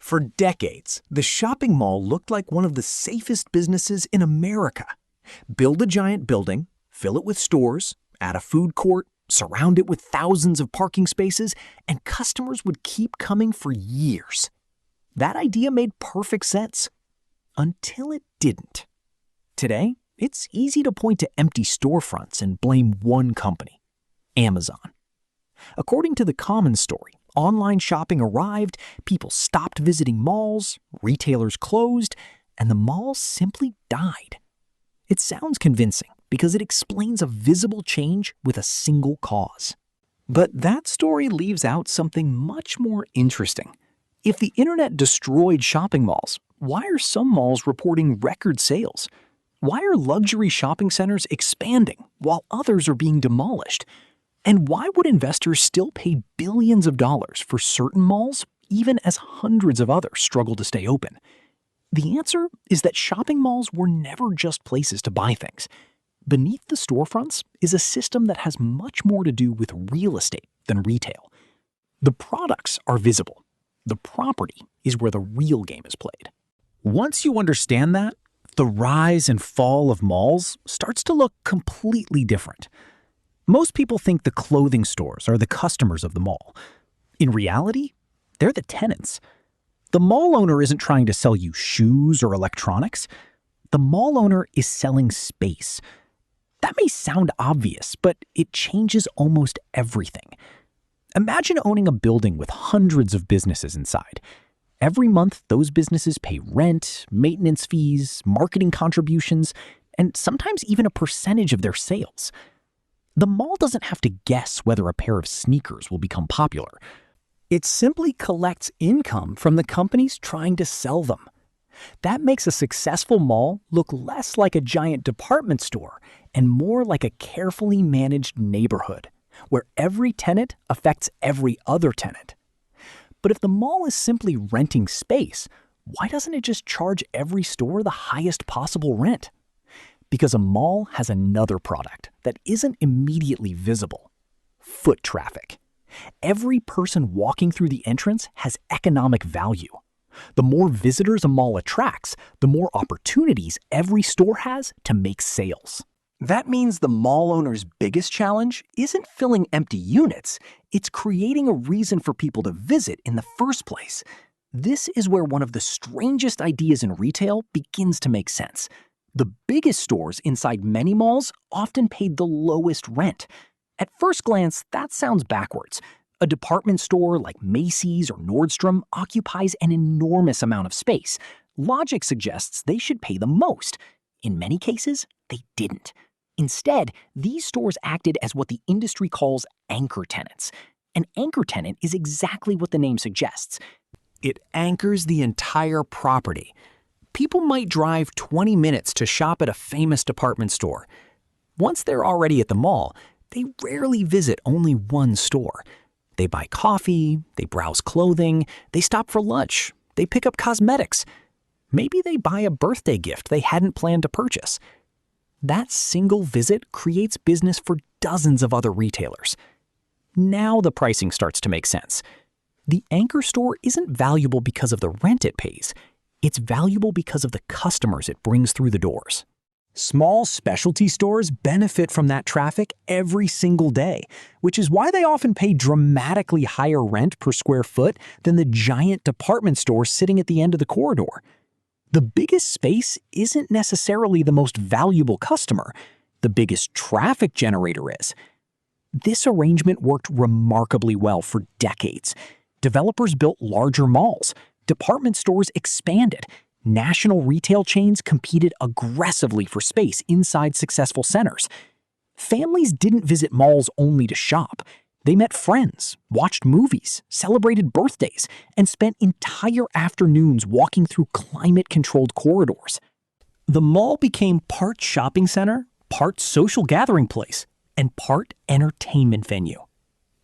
For decades, the shopping mall looked like one of the safest businesses in America. Build a giant building, fill it with stores, add a food court, surround it with thousands of parking spaces, and customers would keep coming for years. That idea made perfect sense. Until it didn't. Today, it's easy to point to empty storefronts and blame one company, Amazon. According to the Common Story, online shopping arrived, people stopped visiting malls, retailers closed, and the malls simply died. It sounds convincing because it explains a visible change with a single cause. But that story leaves out something much more interesting. If the internet destroyed shopping malls, why are some malls reporting record sales? Why are luxury shopping centers expanding while others are being demolished? And why would investors still pay billions of dollars for certain malls, even as hundreds of others struggle to stay open? The answer is that shopping malls were never just places to buy things. Beneath the storefronts is a system that has much more to do with real estate than retail. The products are visible. The property is where the real game is played. Once you understand that, the rise and fall of malls starts to look completely different. Most people think the clothing stores are the customers of the mall. In reality, they're the tenants. The mall owner isn't trying to sell you shoes or electronics. The mall owner is selling space. That may sound obvious, but it changes almost everything. Imagine owning a building with hundreds of businesses inside. Every month, those businesses pay rent, maintenance fees, marketing contributions, and sometimes even a percentage of their sales. The mall doesn't have to guess whether a pair of sneakers will become popular. It simply collects income from the companies trying to sell them. That makes a successful mall look less like a giant department store and more like a carefully managed neighborhood, where every tenant affects every other tenant. But if the mall is simply renting space, why doesn't it just charge every store the highest possible rent? Because a mall has another product that isn't immediately visible: foot traffic. Every person walking through the entrance has economic value. The more visitors a mall attracts, the more opportunities every store has to make sales. That means the mall owner's biggest challenge isn't filling empty units, it's creating a reason for people to visit in the first place. This is where one of the strangest ideas in retail begins to make sense. The biggest stores inside many malls often paid the lowest rent. At first glance, that sounds backwards. A department store like Macy's or Nordstrom occupies an enormous amount of space. Logic suggests they should pay the most. In many cases, they didn't. Instead, these stores acted as what the industry calls anchor tenants. An anchor tenant is exactly what the name suggests. It anchors the entire property. People might drive 20 minutes to shop at a famous department store. Once they're already at the mall, they rarely visit only one store. They buy coffee, they browse clothing, they stop for lunch, they pick up cosmetics. Maybe they buy a birthday gift they hadn't planned to purchase. That single visit creates business for dozens of other retailers. Now the pricing starts to make sense. The anchor store isn't valuable because of the rent it pays. It's valuable because of the customers it brings through the doors. Small specialty stores benefit from that traffic every single day, which is why they often pay dramatically higher rent per square foot than the giant department store sitting at the end of the corridor. The biggest space isn't necessarily the most valuable customer. The biggest traffic generator is. This arrangement worked remarkably well for decades. Developers built larger malls. Department stores expanded. National retail chains competed aggressively for space inside successful centers. Families didn't visit malls only to shop. They met friends, watched movies, celebrated birthdays, and spent entire afternoons walking through climate-controlled corridors. The mall became part shopping center, part social gathering place, and part entertainment venue.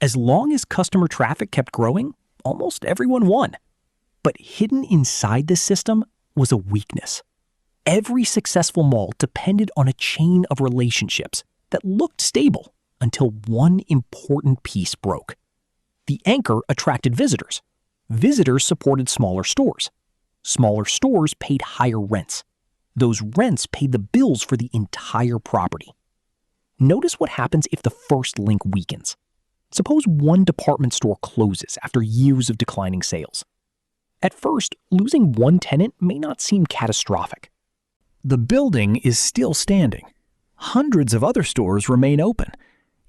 As long as customer traffic kept growing, almost everyone won. But hidden inside this system was a weakness. Every successful mall depended on a chain of relationships that looked stable until one important piece broke. The anchor attracted visitors, Visitors supported smaller stores. Smaller stores paid higher rents. Those rents paid the bills for the entire property. Notice what happens if the first link weakens. Suppose one department store closes after years of declining sales. At first, losing one tenant may not seem catastrophic. The building is still standing. Hundreds of other stores remain open.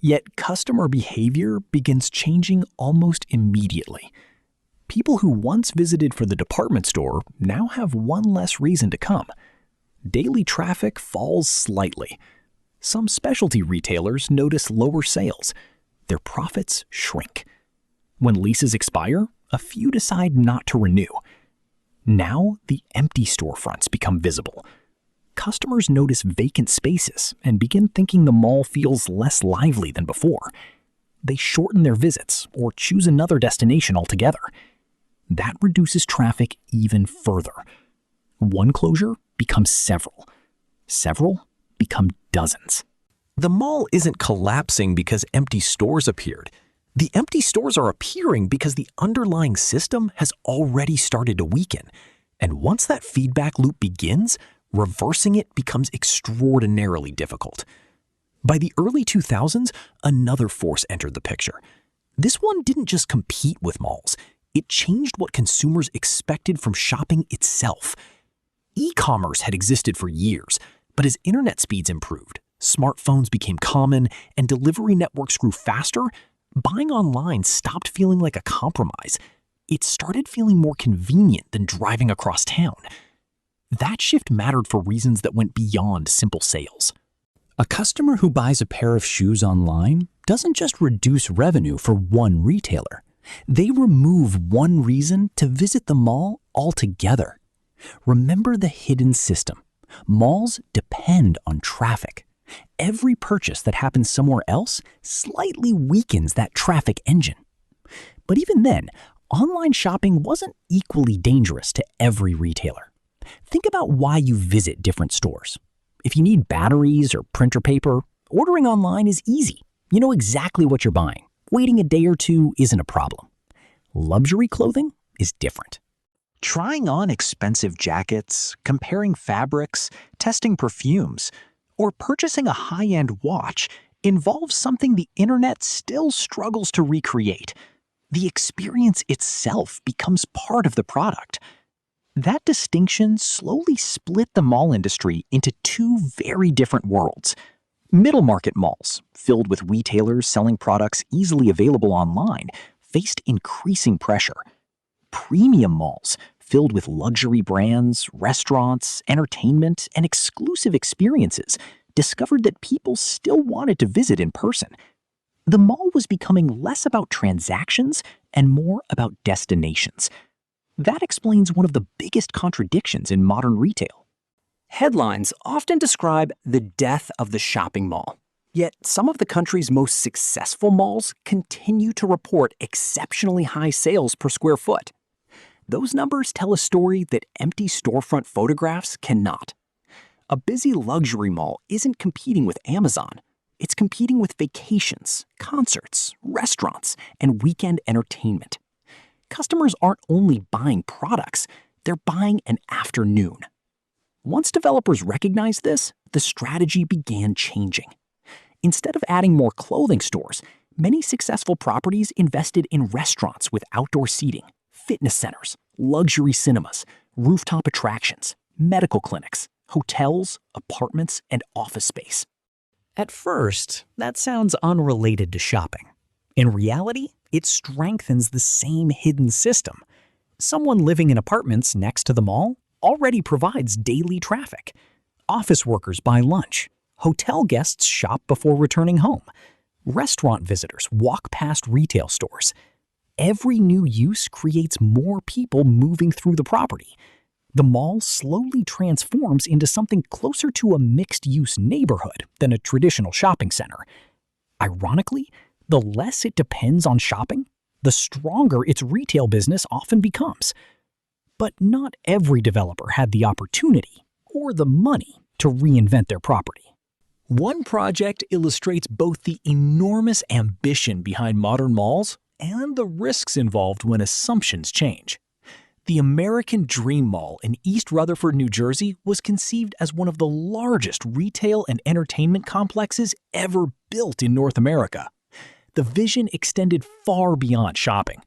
Yet customer behavior begins changing almost immediately. People who once visited for the department store now have one less reason to come. Daily traffic falls slightly. Some specialty retailers notice lower sales. Their profits shrink. When leases expire, a few decide not to renew. Now the empty storefronts become visible. Customers notice vacant spaces and begin thinking the mall feels less lively than before. They shorten their visits or choose another destination altogether. That reduces traffic even further. One closure becomes several. Several become dozens. The mall isn't collapsing because empty stores appeared. The empty stores are appearing because the underlying system has already started to weaken. And once that feedback loop begins, reversing it becomes extraordinarily difficult. By the early 2000s, another force entered the picture. This one didn't just compete with malls. It changed what consumers expected from shopping itself. E-commerce had existed for years, but as internet speeds improved, smartphones became common, and delivery networks grew faster, buying online stopped feeling like a compromise. It started feeling more convenient than driving across town. That shift mattered for reasons that went beyond simple sales. A customer who buys a pair of shoes online doesn't just reduce revenue for one retailer. They remove one reason to visit the mall altogether. Remember the hidden system. Malls depend on traffic. Every purchase that happens somewhere else slightly weakens that traffic engine. But even then, online shopping wasn't equally dangerous to every retailer. Think about why you visit different stores. If you need batteries or printer paper, ordering online is easy. You know exactly what you're buying. Waiting a day or two isn't a problem. Luxury clothing is different. Trying on expensive jackets, comparing fabrics, testing perfumes, or purchasing a high-end watch involves something the internet still struggles to recreate. The experience itself becomes part of the product. That distinction slowly split the mall industry into two very different worlds. Middle-market malls, filled with retailers selling products easily available online, faced increasing pressure. Premium malls, filled with luxury brands, restaurants, entertainment, and exclusive experiences, discovered that people still wanted to visit in person. The mall was becoming less about transactions and more about destinations. That explains one of the biggest contradictions in modern retail. Headlines often describe the death of the shopping mall. Yet some of the country's most successful malls continue to report exceptionally high sales per square foot. Those numbers tell a story that empty storefront photographs cannot. A busy luxury mall isn't competing with Amazon. It's competing with vacations, concerts, restaurants, and weekend entertainment. Customers aren't only buying products, they're buying an afternoon. Once developers recognized this, the strategy began changing. Instead of adding more clothing stores, many successful properties invested in restaurants with outdoor seating, fitness centers, luxury cinemas, rooftop attractions, medical clinics, hotels, apartments, and office space. At first, that sounds unrelated to shopping. In reality, it strengthens the same hidden system. Someone living in apartments next to the mall already provides daily traffic. Office workers buy lunch. Hotel guests shop before returning home. Restaurant visitors walk past retail stores. Every new use creates more people moving through the property. The mall slowly transforms into something closer to a mixed-use neighborhood than a traditional shopping center. Ironically, the less it depends on shopping, the stronger its retail business often becomes. But not every developer had the opportunity or the money to reinvent their property. One project illustrates both the enormous ambition behind modern malls and the risks involved when assumptions change. The American Dream Mall in East Rutherford, New Jersey was conceived as one of the largest retail and entertainment complexes ever built in North America. The vision extended far beyond shopping.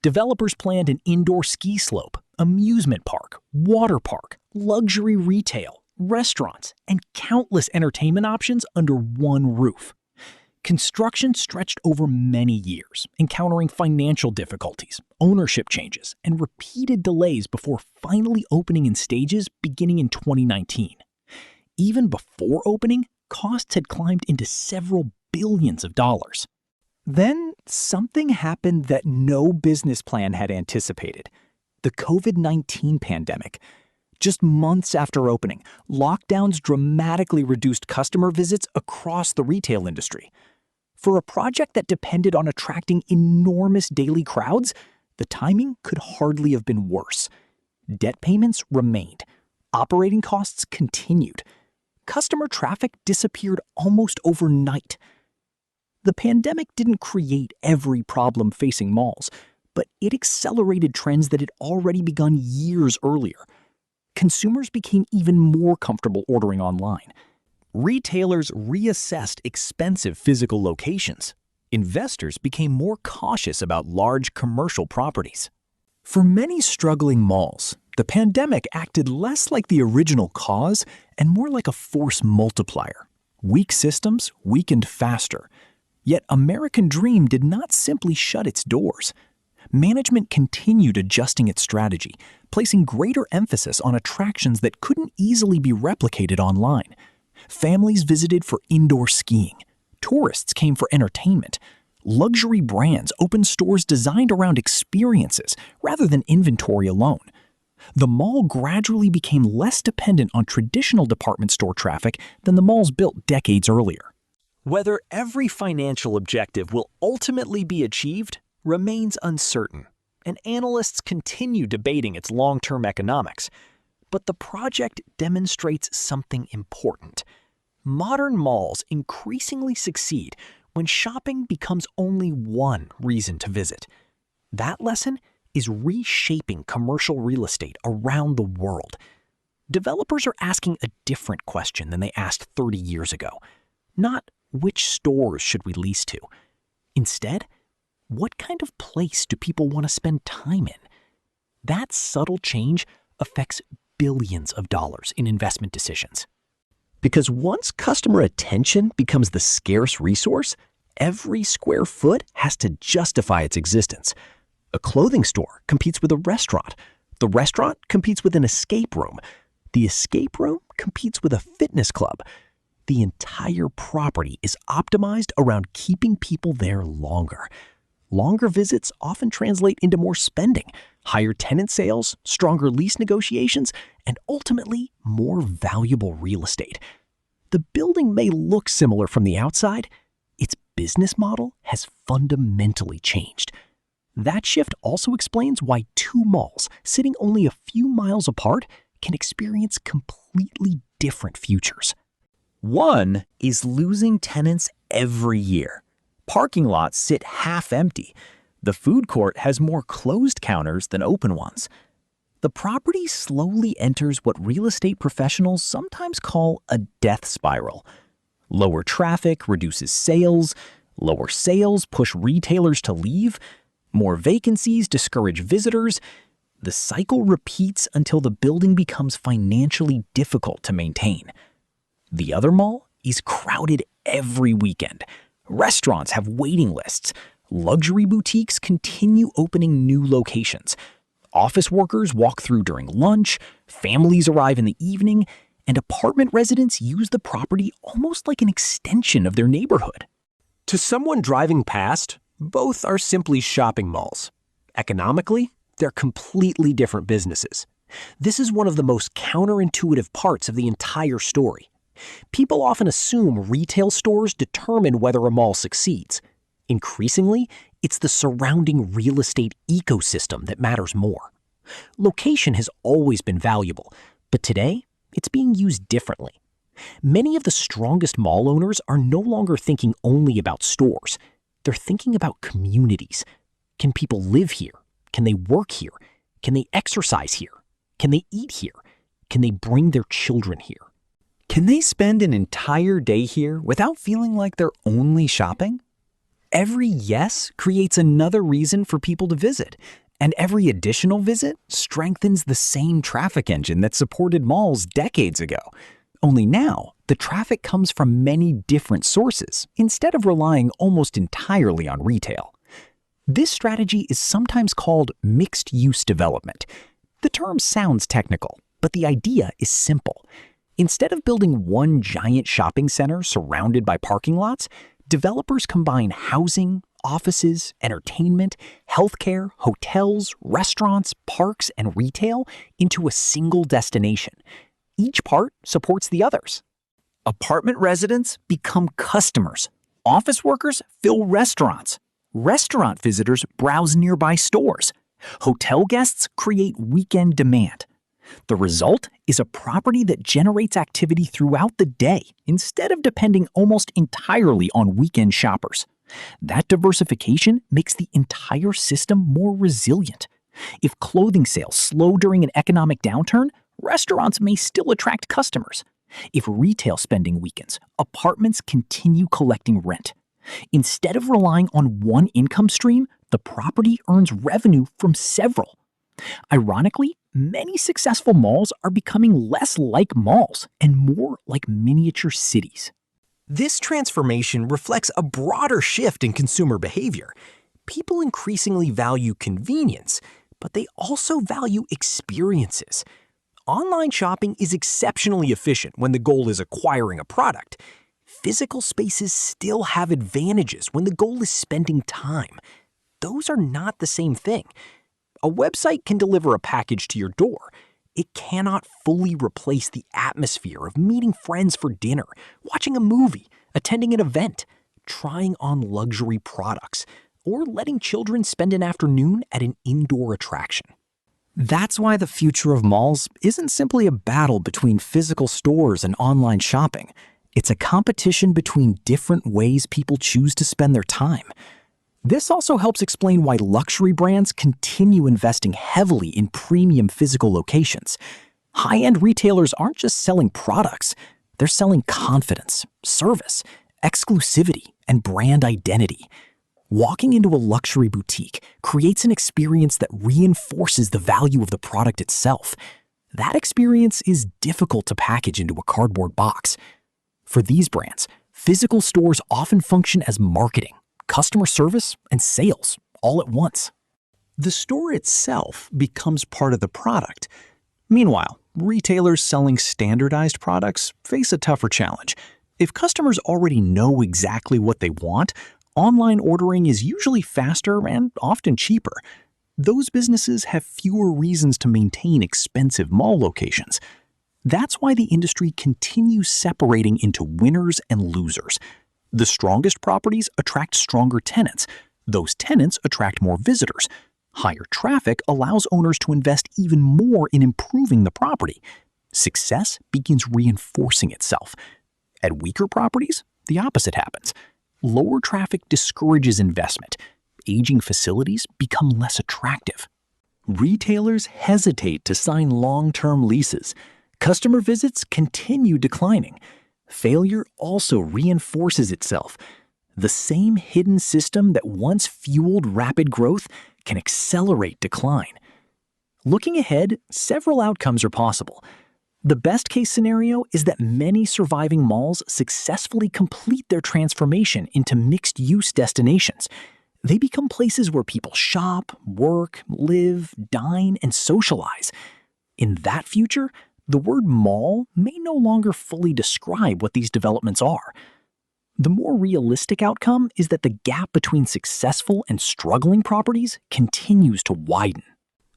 Developers planned an indoor ski slope, amusement park, water park, luxury retail, restaurants, and countless entertainment options under one roof. Construction stretched over many years, encountering financial difficulties, ownership changes, and repeated delays before finally opening in stages beginning in 2019. Even before opening, costs had climbed into several billions of dollars. Then, something happened that no business plan had anticipated: the COVID-19 pandemic. Just months after opening, lockdowns dramatically reduced customer visits across the retail industry. For a project that depended on attracting enormous daily crowds, the timing could hardly have been worse. Debt payments remained. Operating costs continued. Customer traffic disappeared almost overnight. The pandemic didn't create every problem facing malls, but it accelerated trends that had already begun years earlier. Consumers became even more comfortable ordering online. Retailers reassessed expensive physical locations. Investors became more cautious about large commercial properties. For many struggling malls, the pandemic acted less like the original cause and more like a force multiplier. Weak systems weakened faster. Yet American Dream did not simply shut its doors. Management continued adjusting its strategy, placing greater emphasis on attractions that couldn't easily be replicated online. Families visited for indoor skiing. Tourists came for entertainment. Luxury brands opened stores designed around experiences rather than inventory alone. The mall gradually became less dependent on traditional department store traffic than the malls built decades earlier. Whether every financial objective will ultimately be achieved remains uncertain, and analysts continue debating its long-term economics. But the project demonstrates something important. Modern malls increasingly succeed when shopping becomes only one reason to visit. That lesson is reshaping commercial real estate around the world. Developers are asking a different question than they asked 30 years ago. Not which stores should we lease to? Instead, what kind of place do people want to spend time in? That subtle change affects billions of dollars in investment decisions. Because once customer attention becomes the scarce resource, every square foot has to justify its existence. A clothing store competes with a restaurant. The restaurant competes with an escape room. The escape room competes with a fitness club. The entire property is optimized around keeping people there longer. Longer visits often translate into more spending, higher tenant sales, stronger lease negotiations, and ultimately more valuable real estate. The building may look similar from the outside. Its business model has fundamentally changed. That shift also explains why two malls sitting only a few miles apart can experience completely different futures. One is losing tenants every year. Parking lots sit half empty. The food court has more closed counters than open ones. The property slowly enters what real estate professionals sometimes call a death spiral. Lower traffic reduces sales. Lower sales push retailers to leave. More vacancies discourage visitors. The cycle repeats until the building becomes financially difficult to maintain. The other mall is crowded every weekend. Restaurants have waiting lists. Luxury boutiques continue opening new locations. Office workers walk through during lunch. Families arrive in the evening. And apartment residents use the property almost like an extension of their neighborhood. To someone driving past, both are simply shopping malls. Economically, they're completely different businesses. This is one of the most counterintuitive parts of the entire story. People often assume retail stores determine whether a mall succeeds. Increasingly, it's the surrounding real estate ecosystem that matters more. Location has always been valuable, but today, it's being used differently. Many of the strongest mall owners are no longer thinking only about stores. They're thinking about communities. Can people live here? Can they work here? Can they exercise here? Can they eat here? Can they bring their children here? Can they spend an entire day here without feeling like they're only shopping? Every yes creates another reason for people to visit, and every additional visit strengthens the same traffic engine that supported malls decades ago. Only now, the traffic comes from many different sources instead of relying almost entirely on retail. This strategy is sometimes called mixed-use development. The term sounds technical, but the idea is simple. Instead of building one giant shopping center surrounded by parking lots, developers combine housing, offices, entertainment, healthcare, hotels, restaurants, parks, and retail into a single destination. Each part supports the others. Apartment residents become customers. Office workers fill restaurants. Restaurant visitors browse nearby stores. Hotel guests create weekend demand. The result is a property that generates activity throughout the day instead of depending almost entirely on weekend shoppers. That diversification makes the entire system more resilient. If clothing sales slow during an economic downturn, restaurants may still attract customers. If retail spending weakens, apartments continue collecting rent. Instead of relying on one income stream, the property earns revenue from several. Ironically, many successful malls are becoming less like malls and more like miniature cities. This transformation reflects a broader shift in consumer behavior. People increasingly value convenience, but they also value experiences. Online shopping is exceptionally efficient when the goal is acquiring a product. Physical spaces still have advantages when the goal is spending time. Those are not the same thing. A website can deliver a package to your door. It cannot fully replace the atmosphere of meeting friends for dinner, watching a movie, attending an event, trying on luxury products, or letting children spend an afternoon at an indoor attraction. That's why the future of malls isn't simply a battle between physical stores and online shopping. It's a competition between different ways people choose to spend their time. This also helps explain why luxury brands continue investing heavily in premium physical locations. High-end retailers aren't just selling products, they're selling confidence, service, exclusivity, and brand identity. Walking into a luxury boutique creates an experience that reinforces the value of the product itself. That experience is difficult to package into a cardboard box. For these brands, physical stores often function as marketing, customer service, and sales all at once. The store itself becomes part of the product. Meanwhile, retailers selling standardized products face a tougher challenge. If customers already know exactly what they want, online ordering is usually faster and often cheaper. Those businesses have fewer reasons to maintain expensive mall locations. That's why the industry continues separating into winners and losers. The strongest properties attract stronger tenants. Those tenants attract more visitors. Higher traffic allows owners to invest even more in improving the property. Success begins reinforcing itself. At weaker properties, the opposite happens. Lower traffic discourages investment. Aging facilities become less attractive. Retailers hesitate to sign long-term leases. Customer visits continue declining. Failure also reinforces itself. The same hidden system that once fueled rapid growth can accelerate decline. Looking ahead, several outcomes are possible. The best-case scenario is that many surviving malls successfully complete their transformation into mixed-use destinations. They become places where people shop, work, live, dine, and socialize. In that future, the word mall may no longer fully describe what these developments are. The more realistic outcome is that the gap between successful and struggling properties continues to widen.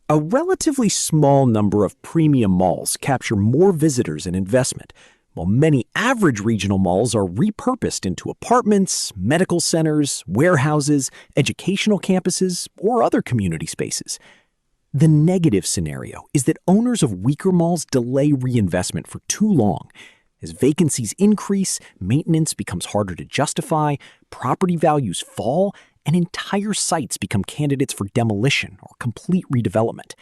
A relatively small number of premium malls capture more visitors and investment, while many average regional malls are repurposed into apartments, medical centers, warehouses, educational campuses, or other community spaces. The negative scenario is that owners of weaker malls delay reinvestment for too long. As vacancies increase, maintenance becomes harder to justify, property values fall, and entire sites become candidates for demolition or complete redevelopment.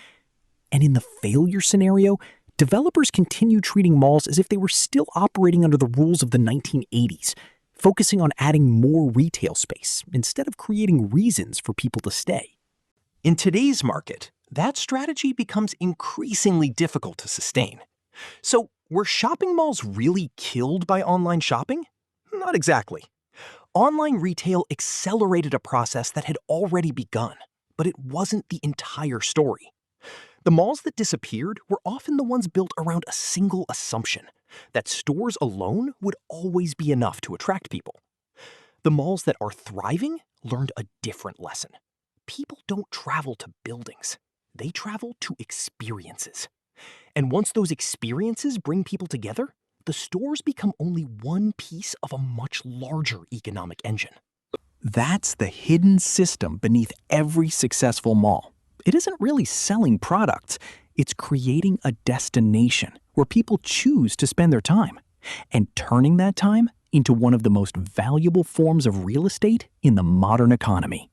And in the failure scenario, developers continue treating malls as if they were still operating under the rules of the 1980s, focusing on adding more retail space instead of creating reasons for people to stay. In today's market, that strategy becomes increasingly difficult to sustain. So, were shopping malls really killed by online shopping? Not exactly. Online retail accelerated a process that had already begun, but it wasn't the entire story. The malls that disappeared were often the ones built around a single assumption, that stores alone would always be enough to attract people. The malls that are thriving learned a different lesson. People don't travel to buildings. They travel to experiences. And once those experiences bring people together, the stores become only one piece of a much larger economic engine. That's the hidden system beneath every successful mall. It isn't really selling products. It's creating a destination where people choose to spend their time and turning that time into one of the most valuable forms of real estate in the modern economy.